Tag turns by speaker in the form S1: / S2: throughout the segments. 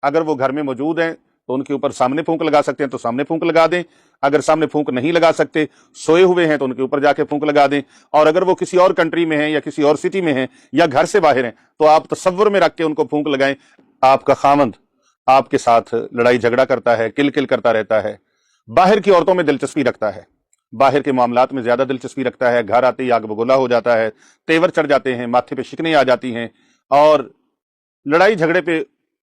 S1: اگر وہ گھر میں موجود ہیں تو ان کے اوپر سامنے پھونک لگا سکتے ہیں تو سامنے پھونک لگا دیں، اگر سامنے پھونک نہیں لگا سکتے، سوئے ہوئے ہیں تو ان کے اوپر جا کے پھونک لگا دیں، اور اگر وہ کسی اور کنٹری میں ہیں یا کسی اور سٹی میں ہیں یا گھر سے باہر ہیں تو آپ تصور میں رکھ کے ان کو پھونک لگائیں۔ آپ کا خاوند آپ کے ساتھ لڑائی جھگڑا کرتا ہے، کل کل کرتا رہتا ہے، باہر کی عورتوں میں دلچسپی رکھتا ہے، باہر کے معاملات میں زیادہ دلچسپی رکھتا ہے، گھر آتے ہی آگ بگولا ہو جاتا ہے، تیور چڑھ جاتے ہیں، ماتھے پہ شکنیں آ جاتی ہیں، اور لڑائی جھگڑے پہ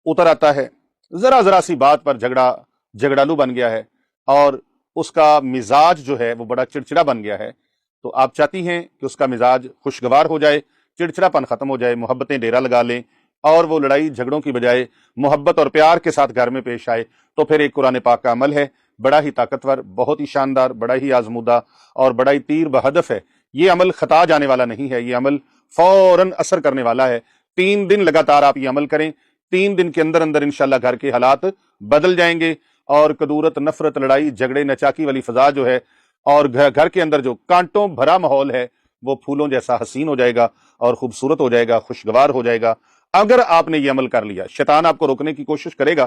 S1: اتر آتا ہے، ذرا ذرا سی بات پر جھگڑالو بن گیا ہے، اور اس کا مزاج جو ہے وہ بڑا چڑچڑا بن گیا ہے، تو آپ چاہتی ہیں کہ اس کا مزاج خوشگوار ہو جائے، چڑچڑا پن ختم ہو جائے، محبتیں ڈیرا لگا لیں، اور وہ لڑائی جھگڑوں کی بجائے محبت اور پیار کے ساتھ گھر میں پیش آئے، تو پھر ایک قرآن پاک کا عمل ہے، بڑا ہی طاقتور، بہت ہی شاندار، بڑا ہی آزمودہ اور بڑا ہی تیر بہدف ہے۔ یہ عمل خطا جانے والا نہیں ہے، یہ عمل فوراً اثر کرنے والا ہے۔ 3 دن لگاتار آپ یہ عمل کریں، 3 دن کے اندر اندر انشاءاللہ گھر کے حالات بدل جائیں گے، اور کدورت، نفرت، لڑائی جھگڑے، نچاکی والی فضا جو ہے، اور گھر کے اندر جو کانٹوں بھرا ماحول ہے، وہ پھولوں جیسا حسین ہو جائے گا اور خوبصورت ہو جائے گا، خوشگوار ہو جائے گا۔ اگر آپ نے یہ عمل کر لیا، شیطان آپ کو روکنے کی کوشش کرے گا،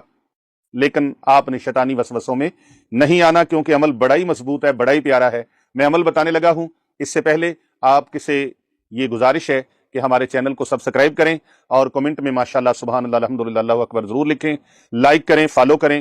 S1: لیکن آپ نے شیطانی وسوسوں میں نہیں آنا، کیونکہ عمل بڑا ہی مضبوط ہے، بڑا ہی پیارا ہے۔ میں عمل بتانے لگا ہوں، اس سے پہلے آپ سے یہ گزارش ہے کہ ہمارے چینل کو سبسکرائب کریں، اور کمنٹ میں ماشاءاللہ، سبحان اللہ، الحمدللہ، اللہ اکبر ضرور لکھیں، لائک کریں، فالو کریں۔